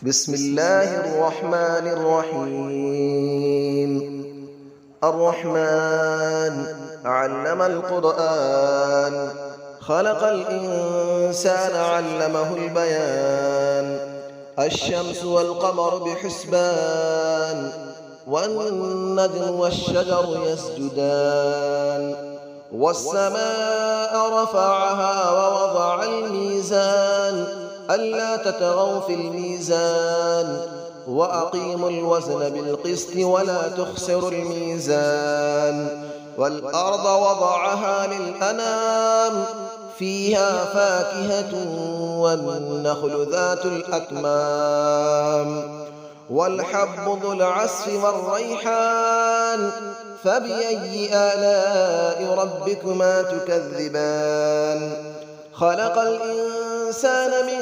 بسم الله الرحمن الرحيم. الرحمن علم القرآن، خلق الإنسان علمه البيان. الشمس والقمر بحسبان، والنجم والشجر يسجدان. والسماء رفعها ووضع الميزان، ألا تطغوا في الميزان، وأقيموا الوزن بالقسط ولا تخسروا الميزان. والأرض وضعها للأنام، فيها فاكهة والنخل ذات الأكمام، والحب ذو العصف والريحان. فبأي آلاء ربكما تكذبان؟ خلق الإنسان من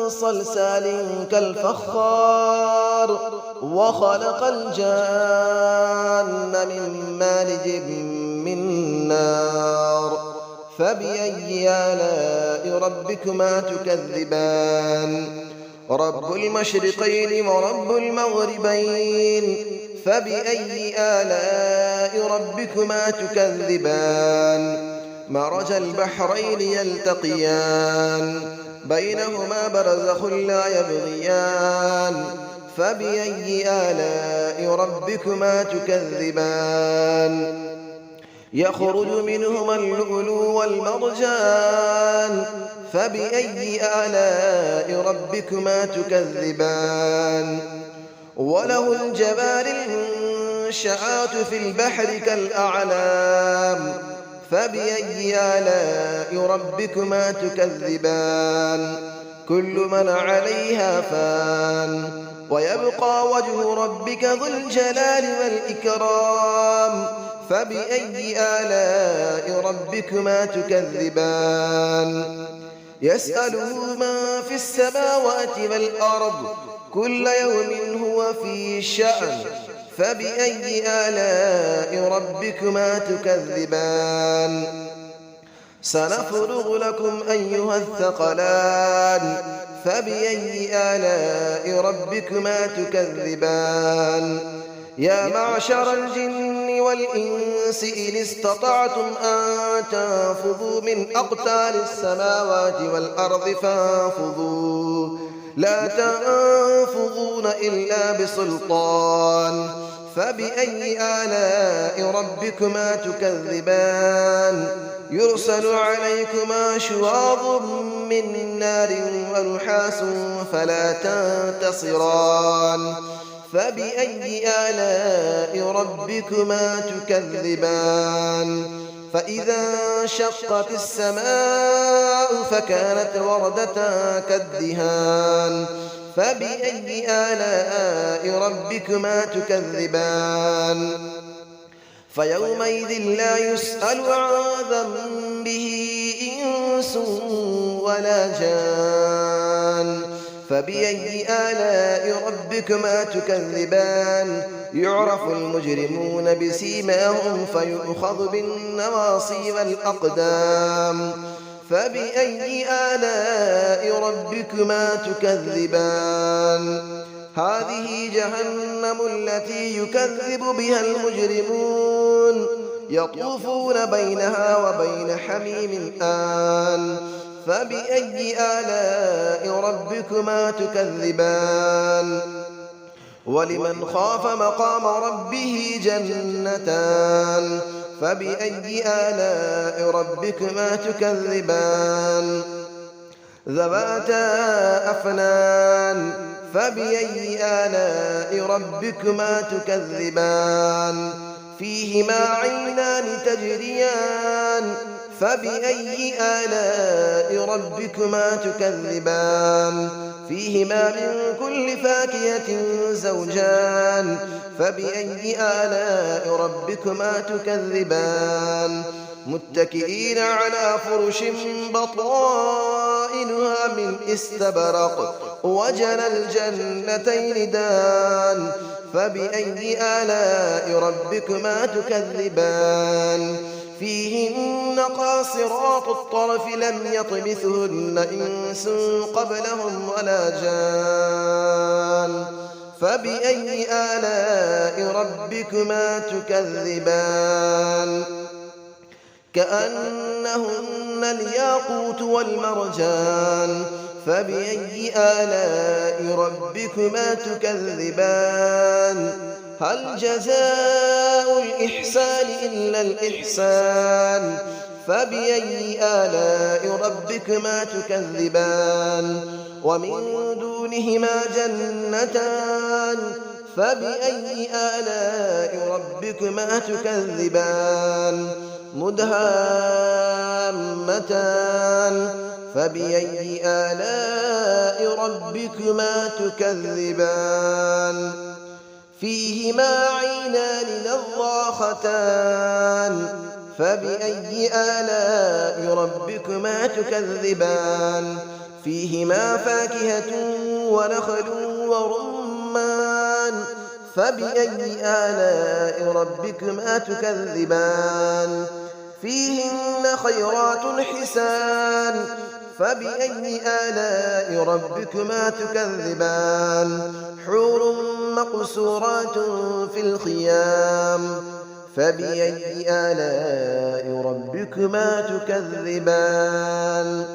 صلصال كالفخار، وخلق الجان من مارج من نار. فبأي آلاء ربكما تكذبان؟ رب المشرقين ورب المغربين. فبأي آلاء ربكما تكذبان؟ مرج البحرين يلتقيان، بينهما برزخ لا يبغيان. فبأي آلاء ربكما تكذبان؟ يخرج منهما اللؤلؤ والمرجان. فبأي آلاء ربكما تكذبان؟ وله الجوار المنشآت في البحر كالأعلام. فبأي آلاء ربكما تكذبان؟ كل من عليها فان، ويبقى وجه ربك ذو الجلال والإكرام. فبأي آلاء ربكما تكذبان؟ يسأله من في السماوات والأرض، كل يوم هو في شأن. فبأي آلاء ربكما تكذبان؟ سنفرغ لكم أيها الثقلان. فبأي آلاء ربكما تكذبان؟ يا معشر الجن والإنس إن استطعتم أن تنفذوا من أقطار السماوات والأرض فانفذوا، لا تنفذون إلا بسلطان. فبأي آلاء ربكما تكذبان؟ يرسل عليكما شواظ من نار ونحاس فلا تنتصران. فبأي آلاء ربكما تكذبان؟ فإذا انشقت السماء فكانت وردة كالدهان. فبأي آلاء ربكما تكذبان؟ فيومئذ لا يسأل عن ذنبه إنس ولا جان. فبأي آلاء ربكما تكذبان؟ يعرف المجرمون بسيماهم فيؤخذ بالنواصي والأقدام. فبأي آلاء ربكما تكذبان؟ هذه جهنم التي يكذب بها المجرمون، يطوفون بينها وبين حميم آن. فبأي آلاء ربكما تكذبان؟ ولمن خاف مقام ربه جنتان. فبأي آلاء ربكما تكذبان؟ ذواتا أفنان. فبأي آلاء ربكما تكذبان؟ فيهما عينان تجريان. فبأي آلاء ربكما تكذبان؟ فيهما من كل فاكهة زوجان. فبأي آلاء ربكما تكذبان؟ متكئين على فرش بطائنها من استبرق، وجنى الجنتين دان. فبأي آلاء ربكما تكذبان؟ فيهن قاصرات الطرف لم يطمثهن إنس قبلهم ولا جان. فبأي آلاء ربكما تكذبان كأنهن الياقوت والمرجان فبأي آلاء ربكما تكذبان هل جزاء الإحسان إلا الإحسان فبأي آلاء ربكما تكذبان ومن دونهما جنتان فبأي آلاء ربكما تكذبان مدهامتان فبأي آلاء ربكما تكذبان فيهما عينان نضاختان فبأي آلاء ربكما تكذبان فيهما فاكهة ونخل ورمان فبأي آلاء ربكما تكذبان فيهن خيرات حسان فبأي آلاء ربكما تكذبان حور مقصورات في الخيام فبأي آلاء ربكما تكذبان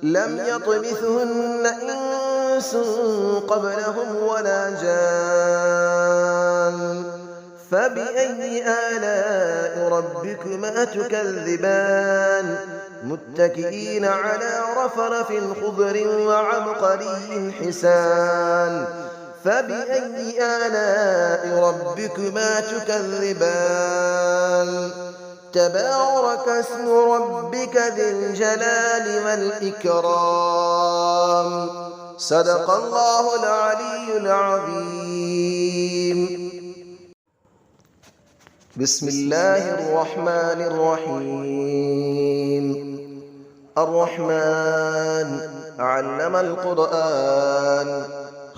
لم يطمثهن إنس قبلهم ولا جان فبأي آلاء ربكما تكذبان متكئين على رفرف خضر وعبقري حسان فبأي آلاء ربكما تكذبان تبارك اسم ربك ذي الجلال والإكرام صدق الله العلي العظيم بسم الله الرحمن الرحيم الرحمن علم القرآن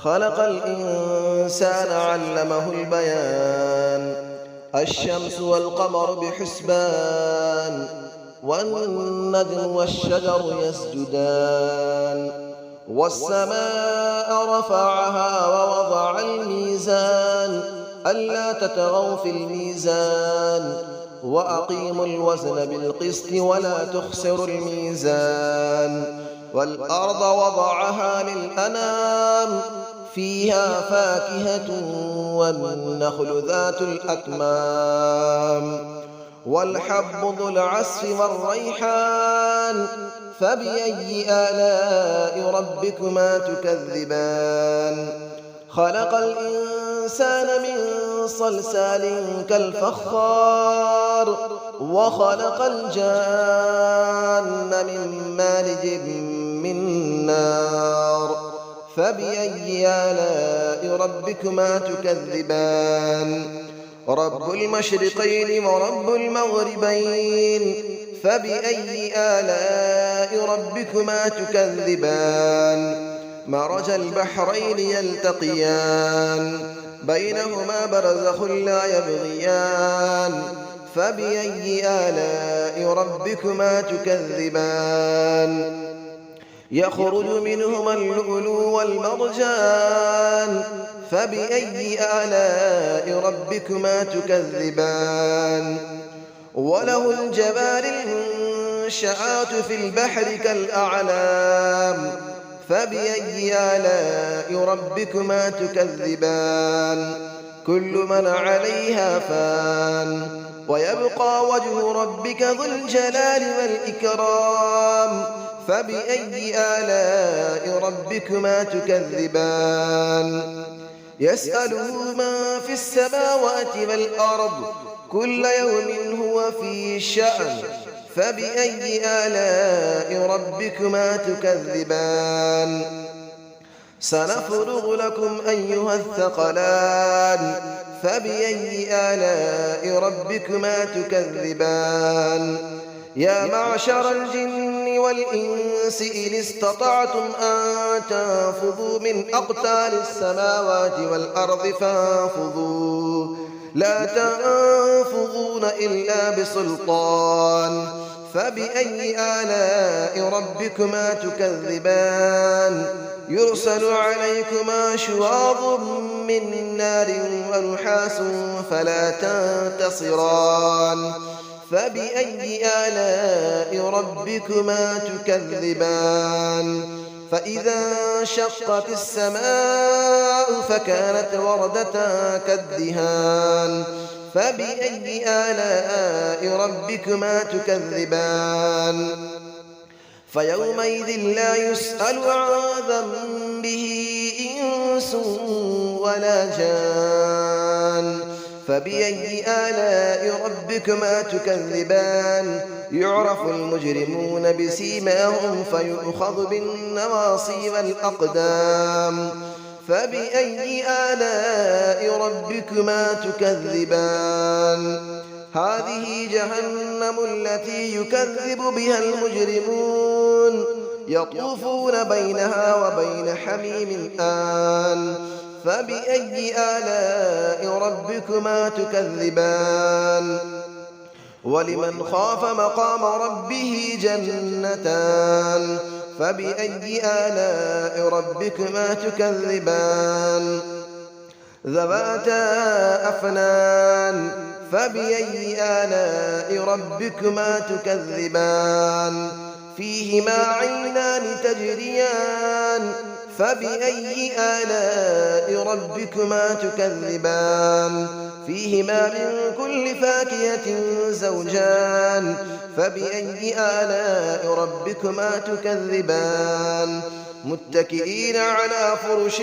خلق الإنسان علمه البيان الشمس والقمر بحسبان والنجم والشجر يسجدان والسماء رفعها ووضع الميزان ألا تطغوا في الميزان وأقيموا الوزن بالقسط ولا تخسروا الميزان والأرض وضعها للأنام فيها فاكهة والنخل ذات الأكمام والحب ذو العصف والريحان فبأي آلاء ربكما تكذبان خلق الإنسان من صلصال كالفخار وخلق الجان من مارج من نار فبأي آلاء ربكما تكذبان رب المشرقين ورب المغربين فبأي آلاء ربكما تكذبان مرج البحرين يلتقيان بينهما برزخ لا يبغيان فبأي آلاء ربكما تكذبان يخرج منهما اللؤلؤ والمرجان فبأي آلاء ربكما تكذبان وله الجبال المنشآت في البحر كالأعلام فبأي آلاء ربكما تكذبان كل من عليها فان ويبقى وجه ربك ذو الجلال والإكرام فبأي آلاء ربكما تكذبان يسأله ما في السماوات والأرض كل يوم هو في شأن فبأي آلاء ربكما تكذبان سنفرغ لكم أيها الثقلان فبأي آلاء ربكما تكذبان يا معشر الجن والإنس إن استطعتم أن تنفذوا من أقطار السماوات والأرض فانفذوا لا تنفذون إلا بسلطان فبأي آلاء ربكما تكذبان يرسل عليكما شواظ من نار ونحاس فلا تنتصران فبأي آلاء ربكما تكذبان فإذا انشقت السماء فكانت وردة كالدهان فبأي آلاء ربكما تكذبان فيومئذ لا يسأل عن ذنبه إنس ولا جان فبأي آلاء ربكما تكذبان يعرف المجرمون بسيماهم فيؤخذ بالنواصي والأقدام فبأي آلاء ربكما تكذبان هذه جهنم التي يكذب بها المجرمون يطوفون بينها وبين حميم آن فبأي آلاء ربكما تكذبان ولمن خاف مقام ربه جنتان فبأي آلاء ربكما تكذبان ذواتا أفنان فبأي آلاء ربكما تكذبان فيهما عينان تجريان فبأي آلاء ربكما تكذبان فيهما من كل فاكهة زوجان فبأي آلاء ربكما تكذبان متكئين على فرش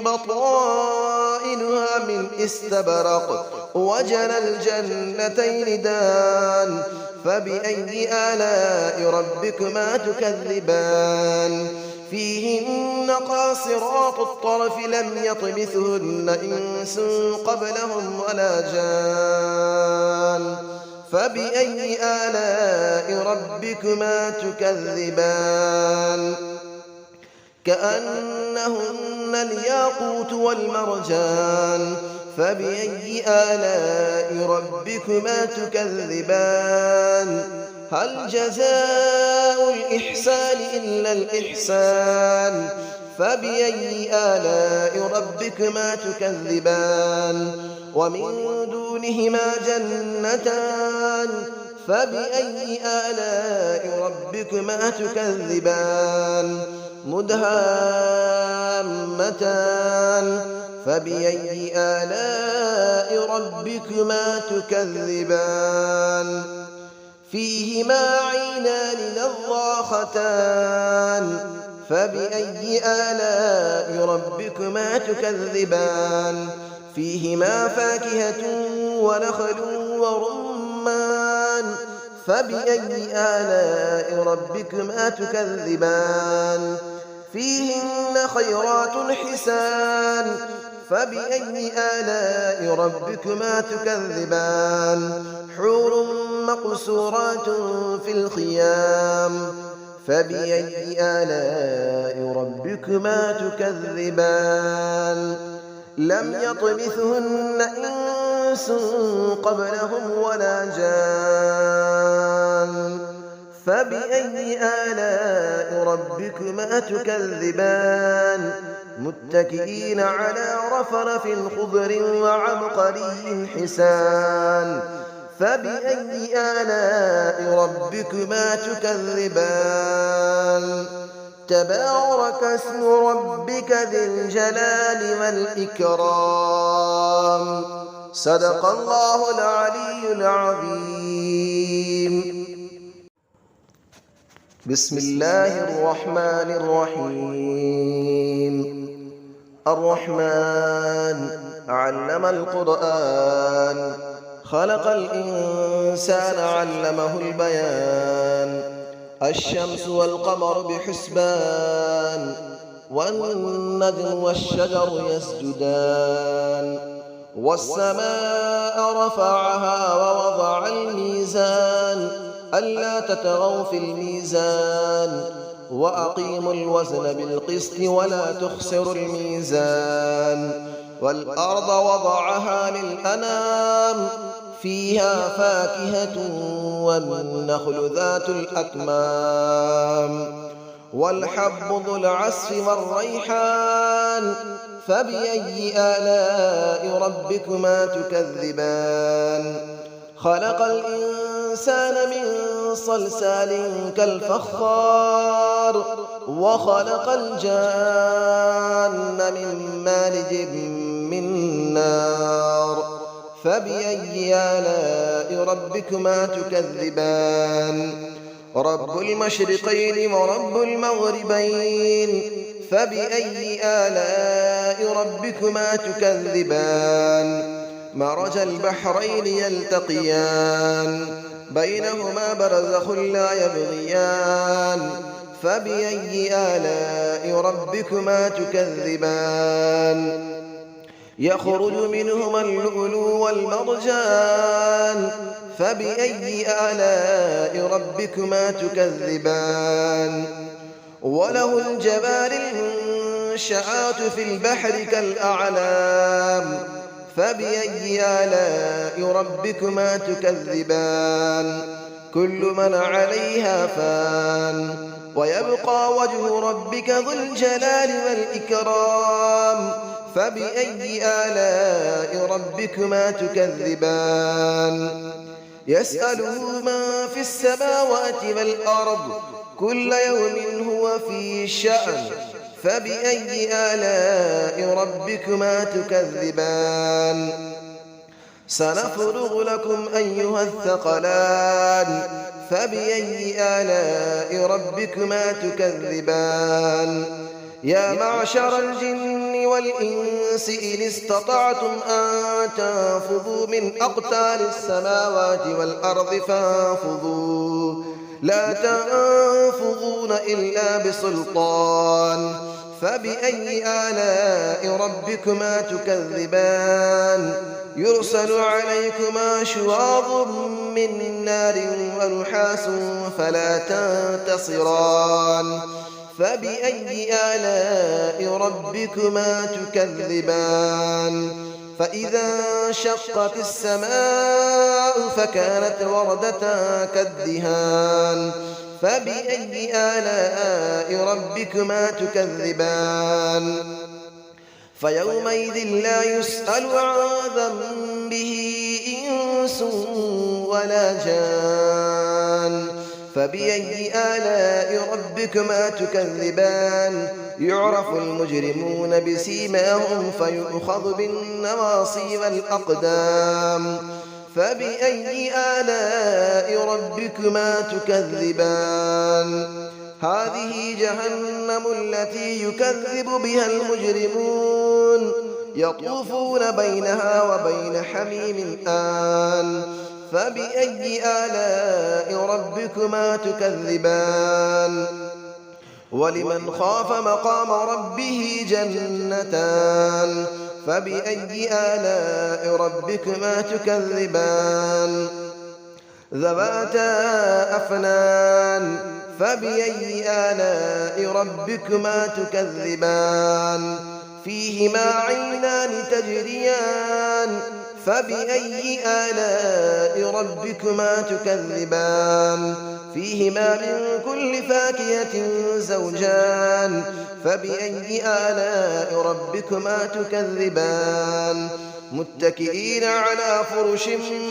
بطائنها من استبرق وجنى الجنتين دان فبأي آلاء ربكما تكذبان فيهن قاصرات الطرف لم يطمثهن إنس قبلهم ولا جان فبأي آلاء ربكما تكذبان كأنهن الياقوت والمرجان فبأي آلاء ربكما تكذبان هل جزاء الإحسان إلا الإحسان فبأي آلاء ربكما تكذبان ومن دونهما جنتان فبأي آلاء ربكما تكذبان مدهامتان فبأي آلاء ربكما تكذبان فيهما عينان نضاختان فبأي آلاء ربكما تكذبان فيهما فاكهة ونخل ورمان فبأي آلاء ربكما تكذبان فيهن خيرات حسان فبأي آلاء ربكما تكذبان حور مقصورات في الخيام فبأي آلاء ربكما تكذبان لم يطمثهن إنس قبلهم ولا جان فبأي آلاء ربكما تكذبان متكئين على رفرف خضر وعبقري حسان فبأي آلاء ربكما تكذبان تبارك اسم ربك ذي الجلال والإكرام صدق الله العلي العظيم بسم الله الرحمن الرحيم الرحمن علم القرآن خلق الإنسان علمه البيان الشمس والقمر بحسبان والنجم والشجر يسجدان والسماء رفعها ووضع الميزان ألا تطغوا في الميزان وأقيموا الوزن بالقسط ولا تخسروا الميزان والأرض وضعها للأنام فيها فاكهة والنخل ذات الأكمام والحب ذو العصف والريحان فبأي آلاء ربكما تكذبان خلق الإنسان من صلصال كالفخار وخلق الجان من مارج من نار فبأي آلاء ربكما تكذبان رب المشرقين ورب المغربين فبأي آلاء ربكما تكذبان مرج البحرين يلتقيان بينهما برزخ لا يبغيان فبأي آلاء ربكما تكذبان يخرج منهما اللؤلؤ والمرجان فبأي آلاء ربكما تكذبان وله الجبال المنشآت في البحر كالأعلام فبأي آلاء ربكما تكذبان كل من عليها فان ويبقى وجه ربك ذو الجلال والإكرام فبأي آلاء ربكما تكذبان يسأله من في السماوات والأرض كل يوم هو في شأن فبأي آلاء ربكما تكذبان سنفرغ لكم أيها الثقلان فبأي آلاء ربكما تكذبان يا معشر الجن والإنس إن استطعتم أن تنفذوا من أقطار السماوات والأرض فانفذوا لا تنفذون إلا بسلطان فبأي آلاء ربكما تكذبان يرسل عليكما شواظ من نار ونحاس فلا تنتصران فبأي آلاء ربكما تكذبان فإذا انشقت السماء فكانت وردة كالدهان فبأي آلاء ربكما تكذبان فيومئذ لا يسأل عن ذنبه إنس ولا جان فبأي آلاء ربكما تكذبان يعرف المجرمون بسيماهم فيؤخذ بالنواصي والأقدام فبأي آلاء ربكما تكذبان هذه جهنم التي يكذب بها المجرمون يطوفون بينها وبين حميم آن فبأي آلاء ربكما تكذبان ولمن خاف مقام ربه جنتان فبأي آلاء ربكما تكذبان ذواتا أفنان فبأي آلاء ربكما تكذبان فيهما عينان تجريان فبأي آلاء ربكما تكذبان فيهما من كل فاكهة زوجان فبأي آلاء ربكما تكذبان متكئين على فرش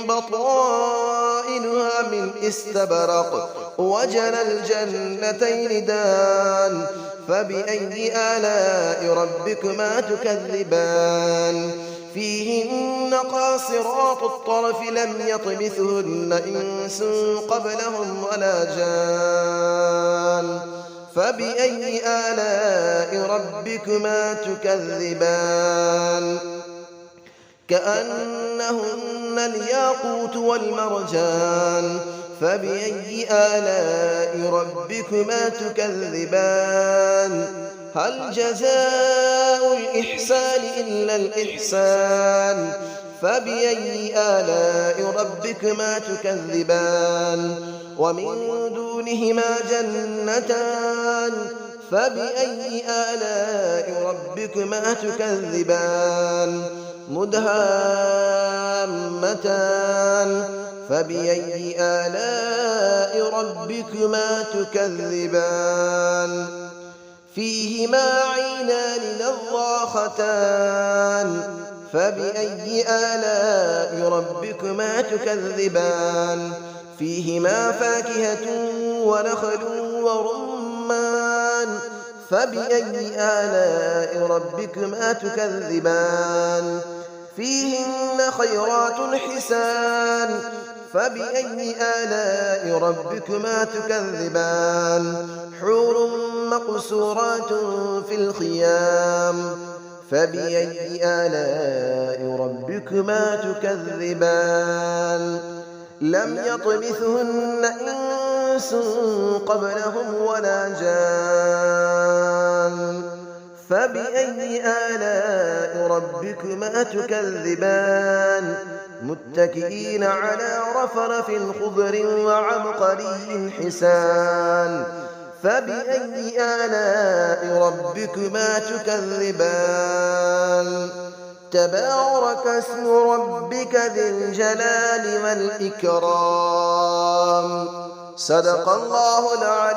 بطائنها من استبرق وجنى الجنتين دان فبأي آلاء ربكما تكذبان فيهن قاصرات الطرف لم يطمثهن إنس قبلهم ولا جان فبأي آلاء ربكما تكذبان كأنهن الياقوت والمرجان فبأي آلاء ربكما تكذبان هل جزاء الإحسان إلا الإحسان فبأي آلاء ربكما تكذبان ومن دونهما جنتان فبأي آلاء ربكما تكذبان مدهامتان فبأي آلاء ربكما تكذبان فيهما عينان نضاختان فبأي آلاء ربكما تكذبان فيهما فاكهة ونخل ورمان فبأي آلاء ربكما تكذبان فيهن خيرات حسان فبأي آلاء ربكما تكذبان حور مقصورات في الخيام فبأي آلاء ربكما تكذبان لم يطمثهن إنس قبلهم ولا جان فبأي آلاء ربكما تكذبان متكئين على رفرف خضر وعبقري حسان فبأي آلاء ربكما تكذبان تبارك اسم ربك ذي الجلال والإكرام صدق الله العلي